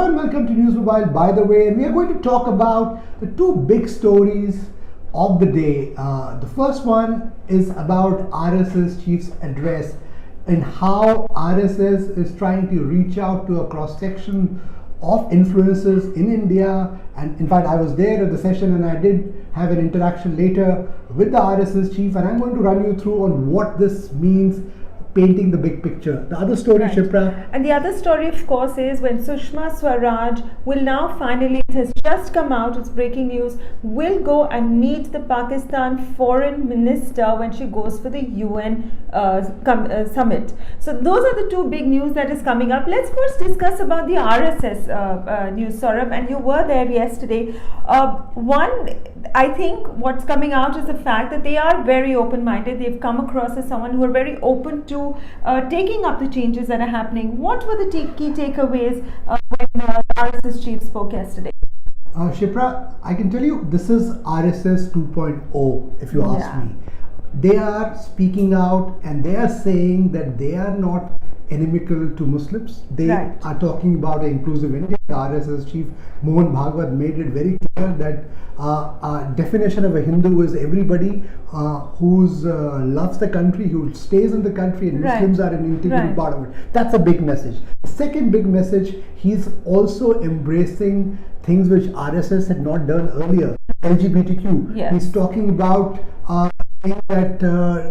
Hello and welcome to News Mobile, by the way, and we are going to talk about the two big stories of the day. The first one is about RSS Chief's address and how RSS is trying to reach out to a cross-section of influencers in India. And in fact, I was there at the session and I did have an interaction later with the RSS Chief, and I'm going to run you through on what this means, painting the big picture. The other story, right. Shipra. And the other story, of course, is when Sushma Swaraj will now finally, it has just come out, it's breaking news, will go and meet the Pakistan foreign minister when she goes for the UN summit. So those are the two big news that is coming up. Let's first discuss about the RSS news, Saurabh, and you were there yesterday. One, I think what's coming out is the fact that they are very open-minded. They've come across as someone who are very open to taking up the changes that are happening. What were the key takeaways when RSS Chief spoke yesterday? Shipra, I can tell you this is RSS 2.0 if you ask me. They are speaking out and they are saying that they are not inimical to Muslims. They are talking about an inclusive India. The RSS Chief Mohan Bhagwat made it very clear that definition of a Hindu is everybody who loves the country, who stays in the country, and Muslims are an integral part of it. That's a big message. The second big message, he's also embracing things which RSS had not done earlier. LGBTQ. He's talking about that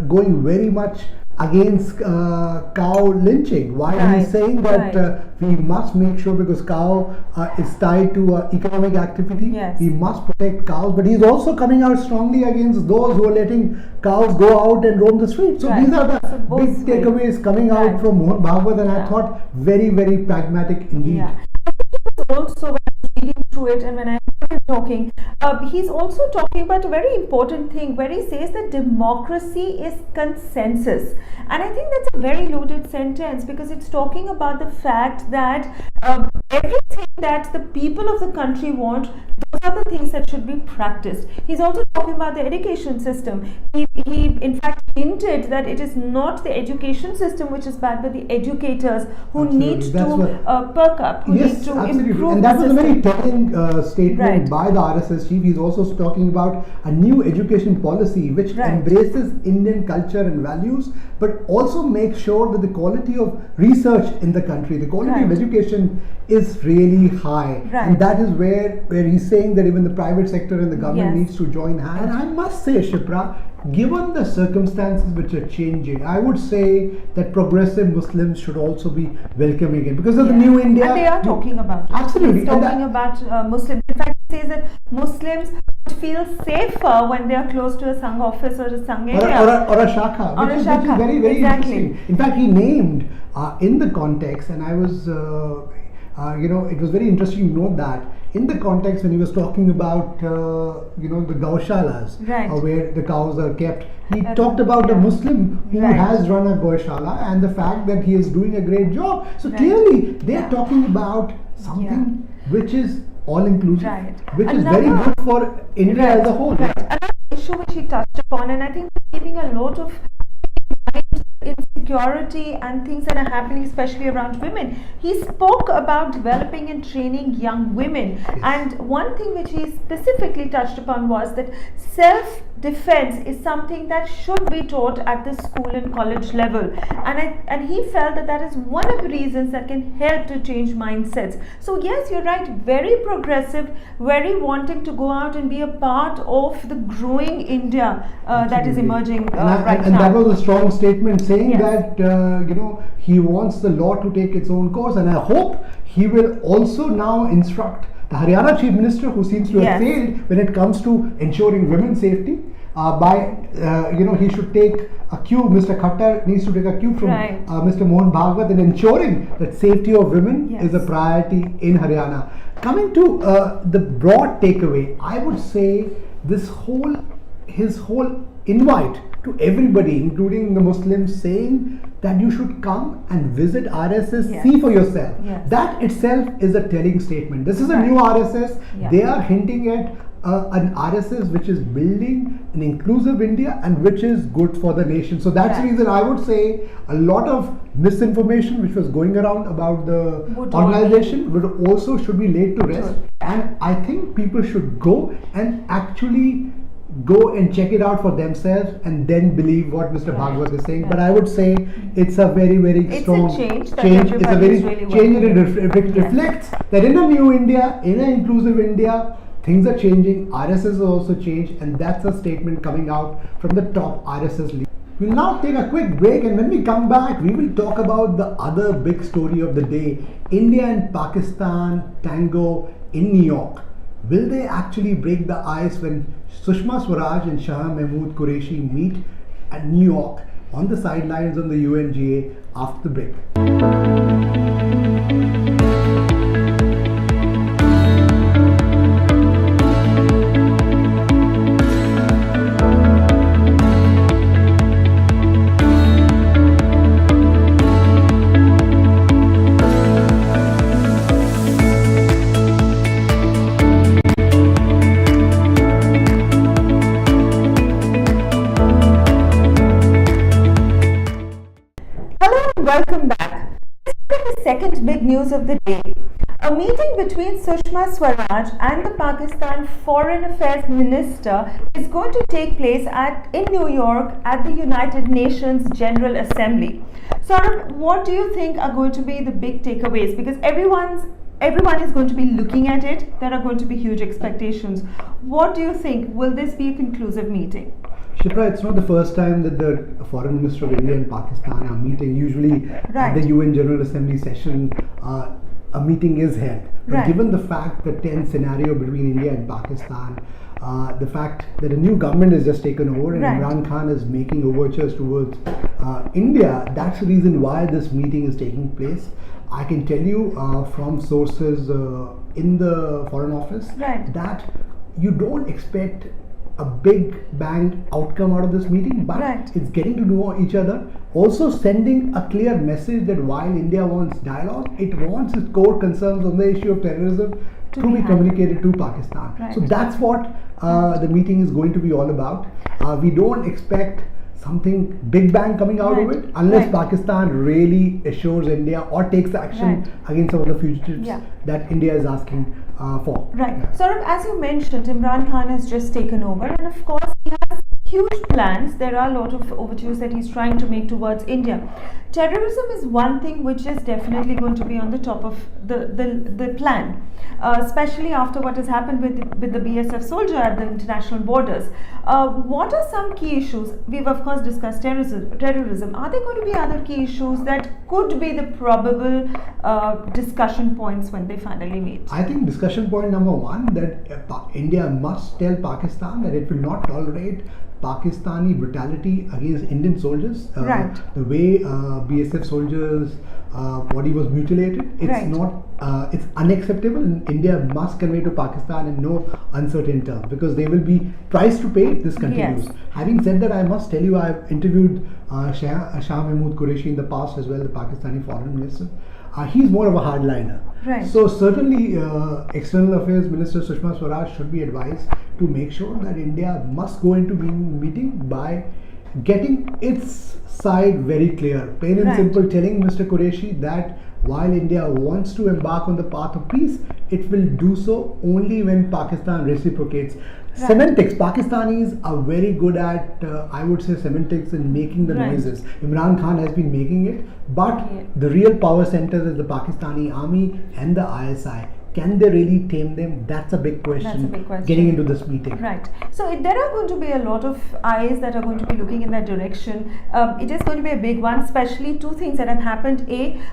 going very much against cow lynching. Why he's saying that we must make sure, because cow is tied to economic activity, we must protect cows, but he's also coming out strongly against those who are letting cows go out and roam the streets. So these are the big takeaways coming out from Mohan Bhagwat, and I thought very, very pragmatic indeed. Also, when I was reading through it and when I heard him talking, he's also talking about a very important thing where he says that democracy is consensus. And I think that's a very loaded sentence, because it's talking about the fact that everything that the people of the country want, those are the things that should be practiced. He's also talking about the education system. He in fact hinted that it is not the education system which is bad, but the educators who need to perk up, who need to improve. And that was a very telling statement by the RSS Chief. He's also talking about a new education policy which embraces Indian culture and values, but also makes sure that the quality of research in the country, the quality of education is really high. And that is where he's saying that even the private sector and the government needs to join hands. And I must say, Shipra, given the circumstances which are changing, I would say that progressive Muslims should also be welcoming it, because of the new India. And they are talking about it. Absolutely. He's talking about Muslims. In fact, he says that Muslims feel safer when they are close to a Sangh office or a Sangh area. Or a Shakha, which is very, very interesting. In fact, he named in the context, and I was, it was very interesting to note that in the context when he was talking about, the gaushalas, where the cows are kept, he talked about a Muslim who has run a gaushala and the fact that he is doing a great job. So clearly, they are talking about something which is all-inclusive, which is very good for India as a whole. Another issue which he touched upon, and I think keeping a lot of insecurity and things that are happening, especially around women. He spoke about developing and training young women, and one thing which he specifically touched upon was that self-defense is something that should be taught at the school and college level, and he felt that is one of the reasons that can help to change mindsets. So yes, you're right, very progressive, very wanting to go out and be a part of the growing India that is emerging right now. And that was a strong statement, saying that he wants the law to take its own course, and I hope he will also now instruct the Haryana Chief Minister, who seems to have failed when it comes to ensuring women's safety. He should take a cue. Mr. Khattar needs to take a cue from Mr. Mohan Bhagwat in ensuring that safety of women is a priority in Haryana. Coming to the broad takeaway, I would say his whole invite to everybody, including the Muslims, saying that you should come and visit RSS, see for yourself. That itself is a telling statement. This is a new RSS. They are hinting at an RSS which is building an inclusive India and which is good for the nation. So that's the reason I would say a lot of misinformation which was going around about the organization should be laid to rest. And I think people should go and actually go and check it out for themselves and then believe what Mr. Bhagwat is saying. But I would say it's a very, very strong change. It's a very change, and it reflects that in a new India, in an inclusive India, things are changing. RSS has also changed, and that's a statement coming out from the top RSS leader. We'll now take a quick break, and when we come back, we will talk about the other big story of the day: India and Pakistan tango in New York. Will they actually break the ice when Sushma Swaraj and Shah Mahmood Qureshi meet at New York on the sidelines on the UNGA after the break? Welcome back. Let's look at the second big news of the day. A meeting between Sushma Swaraj and the Pakistan Foreign Affairs Minister is going to take place in New York at the United Nations General Assembly. Saurabh, what do you think are going to be the big takeaways? Because everyone is going to be looking at it. There are going to be huge expectations. What do you think? Will this be a conclusive meeting? Shipra, it's not the first time that the Foreign Minister of India and Pakistan are meeting. Usually at the UN General Assembly session, a meeting is held. But given the fact, the tense scenario between India and Pakistan, the fact that a new government has just taken over and Imran Khan is making overtures towards India, that's the reason why this meeting is taking place. I can tell you from sources in the Foreign Office that you don't expect a big bang outcome out of this meeting, but it's getting to know each other, also sending a clear message that while India wants dialogue, it wants its core concerns on the issue of terrorism to be communicated to Pakistan. So that's what the meeting is going to be all about. We don't expect something big bang coming out of it unless Pakistan really assures India or takes action against some of the fugitives that India is asking for. Saurabh, as you mentioned, Imran Khan has just taken over, and of course he has huge plans. There are a lot of overtures that he's trying to make towards India. Terrorism is one thing which is definitely going to be on the top of the plan, especially after what has happened with the BSF soldier at the international borders. What are some key issues? We've of course discussed terrorism. Are there going to be other key issues that could be the probable discussion points when they finally meet? I think discussion point number one, that India must tell Pakistan that it will not tolerate Pakistani brutality against Indian soldiers. The way BSF soldiers body was mutilated, it's not it's unacceptable, and India must convey to Pakistan in no uncertain terms, because they will be price to pay if this continues. Having said that, I must tell you, I've interviewed Shah Mahmood Qureshi in the past as well, the Pakistani foreign minister. He's more of a hardliner. So certainly External Affairs Minister Sushma Swaraj should be advised to make sure that India must go into meeting by getting its side very clear, plain and simple, telling Mr. Qureshi that while India wants to embark on the path of peace, it will do so only when Pakistan reciprocates. Semantics. Pakistanis are very good at, I would say, semantics and making the noises. Imran Khan has been making it, but the real power centers is the Pakistani army and the ISI. Can they really tame them? That's a big question. Getting into this meeting. So there are going to be a lot of eyes that are going to be looking in that direction. It is going to be a big one, especially two things that have happened.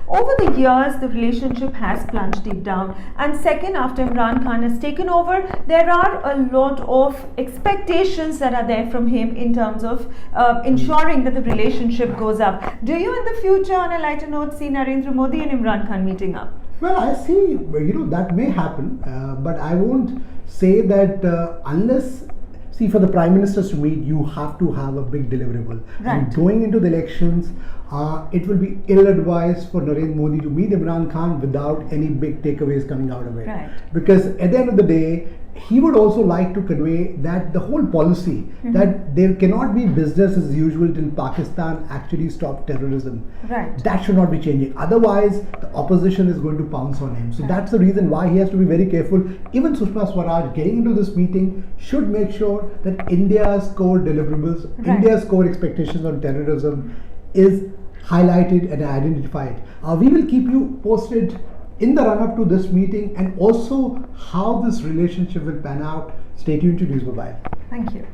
Over the years, the relationship has plunged deep down. And second, after Imran Khan has taken over, there are a lot of expectations that are there from him in terms of ensuring that the relationship goes up. Do you in the future, on a lighter note, see Narendra Modi and Imran Khan meeting up? Well, I see, that may happen, but I won't say that unless, for the Prime Ministers to meet, you have to have a big deliverable. And going into the elections, it will be ill-advised for Narendra Modi to meet Imran Khan without any big takeaways coming out of it. Right. Because at the end of the day, he would also like to convey that the whole policy that there cannot be business as usual till Pakistan actually stops terrorism. Right. That should not be changing. Otherwise, the opposition is going to pounce on him. So that's the reason why he has to be very careful. Even Sushma Swaraj getting into this meeting should make sure that India's core deliverables, India's core expectations on terrorism is highlighted and identified. We will keep you posted in the run-up to this meeting and also how this relationship will pan out. Stay tuned to News Mobile. Thank you.